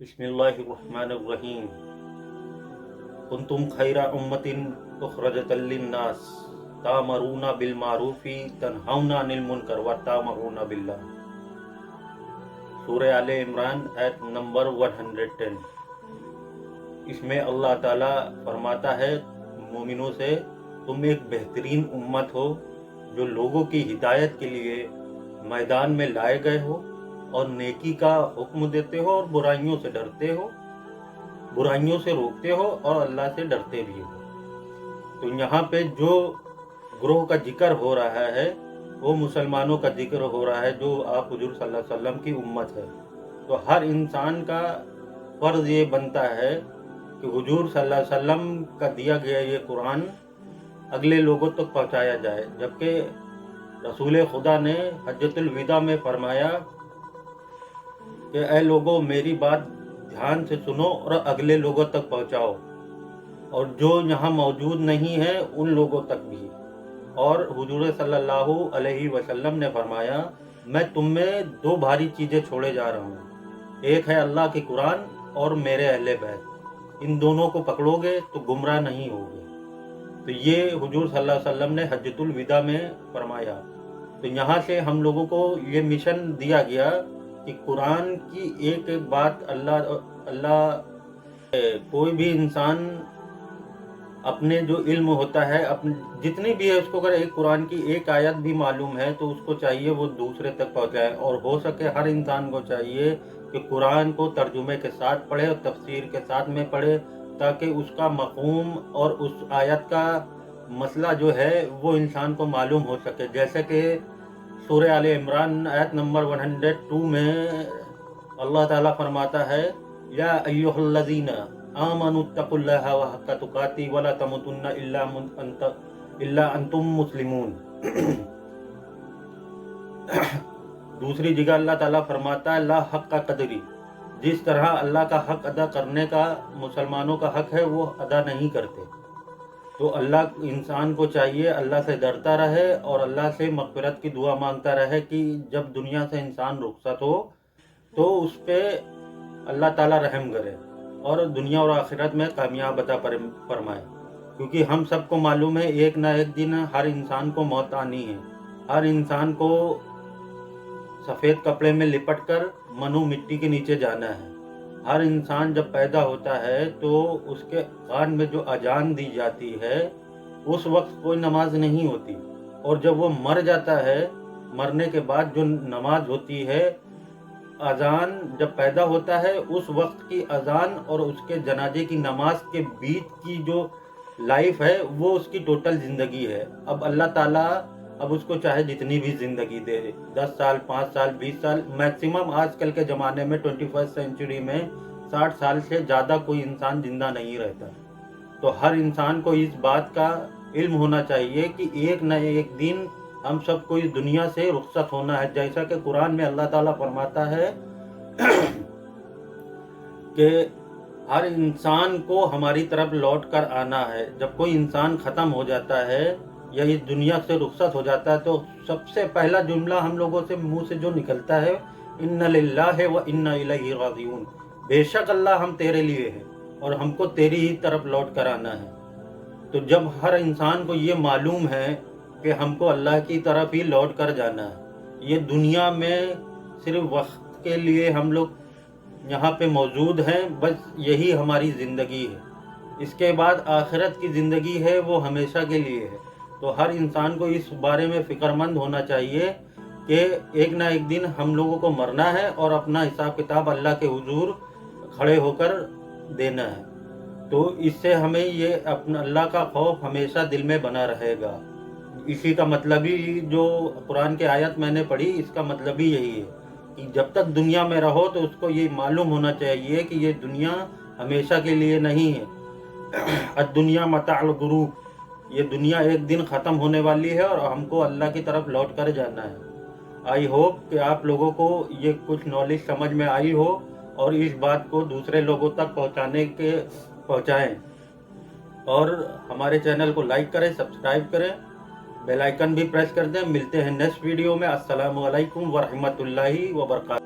बिस्मिल्लाहिर्रहमानिर्रहीम। कुंतुम खैरा उम्मतिन उखरजत लिन्नास तामरूना बिल मारूफी तनहाउना अनिल मुनकर व तामरूना बिल्लाह। सूरह आले इमरान आयत नंबर 110। इसमें अल्लाह ताला फरमाता है मोमिनों से, तुम एक बेहतरीन उम्मत हो जो लोगों की हिदायत के लिए मैदान में लाए गए हो और नेकी का हुक्म देते हो और बुराइयों से डरते हो, बुराइयों से रोकते हो और अल्लाह से डरते भी हो। तो यहाँ पे जो ग्रोह का जिक्र हो रहा है वो मुसलमानों का जिक्र हो रहा है जो आप हुजूर सल्लल्लाहु अलैहि वसल्लम की उम्मत है। तो हर इंसान का फर्ज ये बनता है कि हुजूर सल्लल्लाहु अलैहि वसल्लम का दिया गया ये कुरान अगले लोगों तक पहुँचाया जाए। जबकि रसूल खुदा ने हज्जतुल विदा में फरमाया कि ऐ लोगों, मेरी बात ध्यान से सुनो और अगले लोगों तक पहुंचाओ, और जो यहाँ मौजूद नहीं है उन लोगों तक भी। और हुजूर सल्लल्लाहु अलैहि वसल्लम ने फरमाया, मैं तुम में दो भारी चीज़ें छोड़े जा रहा हूँ, एक है अल्लाह की कुरान और मेरे अहले बैत। इन दोनों को पकड़ोगे तो गुमराह नहीं होगे। तो ये हुजूर सल्लल्लाहु अलैहि वसल्लम ने हज्जतुल विदा में फरमाया। तो यहाँ से हम लोगों को ये मिशन दिया गया कि कुरान की एक एक बात कोई भी इंसान अपने जो इल्म होता है, अपने जितनी भी है उसको, अगर एक कुरान की एक आयत भी मालूम है तो उसको चाहिए वो दूसरे तक पहुंचाए। और हो सके हर इंसान को चाहिए कि कुरान को तर्जुमे के साथ पढ़े और तफसीर के साथ में पढ़े, ताकि उसका मफ़हूम और उस आयत का मसला जो है वो इंसान को मालूम हो सके। जैसे कि सूरह आले इमरान आयत नंबर 102 में अल्लाह ताला फरमाता है, या अय्युहल्लज़ीना आमनुत्तकुल्लाहा व हक्का तुकाती वला तमुतुन्ना इल्ला अंतुम मुस्लिमून। दूसरी जगह अल्लाह ताला फरमाता है, ला हक्का कदरी। जिस तरह अल्लाह का हक अदा करने का मुसलमानों का हक है वो अदा नहीं करते। तो अल्लाह इंसान को चाहिए अल्लाह से डरता रहे और अल्लाह से मग़फ़िरत की दुआ मांगता रहे कि जब दुनिया से इंसान रुखसत हो तो उस पर अल्लाह ताला रहम करे और दुनिया और आखिरत में कामयाब अता फरमाए। क्योंकि हम सबको मालूम है एक ना एक दिन हर इंसान को मौत आनी है। हर इंसान को सफ़ेद कपड़े में लिपट कर मनु मिट्टी के नीचे जाना है। हर इंसान जब पैदा होता है तो उसके कान में जो अजान दी जाती है उस वक्त कोई नमाज नहीं होती, और जब वो मर जाता है, मरने के बाद जो नमाज होती है, अजान जब पैदा होता है उस वक्त की अजान और उसके जनाजे की नमाज के बीच की जो लाइफ है वो उसकी टोटल ज़िंदगी है। अब अल्लाह ताला अब उसको चाहे जितनी भी ज़िंदगी दे, 10 साल, 5 साल, 20 साल, मैक्सिमम आजकल के ज़माने में 21st सेंचुरी में 60 साल से ज़्यादा कोई इंसान जिंदा नहीं रहता। तो हर इंसान को इस बात का इल्म होना चाहिए कि एक न एक दिन हम सबको इस दुनिया से रुखसत होना है। जैसा कि कुरान में अल्लाह ताला फरमाता है कि हर इंसान को हमारी तरफ लौट कर आना है। जब कोई इंसान ख़त्म हो जाता है या इस दुनिया से रुखसत हो जाता है तो सबसे पहला जुमला हम लोगों से मुंह से जो निकलता है, इन्ना लिल्लाहि व इन्ना इलैहि राजिऊन। बेशक अल्लाह हम तेरे लिए है और हमको तेरी ही तरफ लौट कर आना है। तो जब हर इंसान को ये मालूम है कि हमको अल्लाह की तरफ ही लौट कर जाना है, ये दुनिया में सिर्फ वक्त के लिए हम लोग यहाँ पे मौजूद हैं, बस यही हमारी ज़िंदगी है। इसके बाद आखिरत की ज़िंदगी है वो हमेशा के लिए है। तो हर इंसान को इस बारे में फ़िक्रमंद होना चाहिए कि एक ना एक दिन हम लोगों को मरना है और अपना हिसाब किताब अल्लाह के हुजूर खड़े होकर देना है। तो इससे हमें ये अपना अल्लाह का खौफ हमेशा दिल में बना रहेगा। इसी का मतलब ही जो कुरान की आयत मैंने पढ़ी, इसका मतलब ही यही है कि जब तक दुनिया में रहो तो उसको ये मालूम होना चाहिए कि ये दुनिया हमेशा के लिए नहीं है। दुनिया मताउल गुरूर, ये दुनिया एक दिन ख़त्म होने वाली है और हमको अल्लाह की तरफ लौट कर जाना है। आई होप कि आप लोगों को ये कुछ नॉलेज समझ में आई हो और इस बात को दूसरे लोगों तक पहुंचाएं। और हमारे चैनल को लाइक करें, सब्सक्राइब करें, बेल आइकन भी प्रेस कर दें। मिलते हैं नेक्स्ट वीडियो में। अस्सलामु अलैकुम व रहमतुल्लाहि व बरकातहू।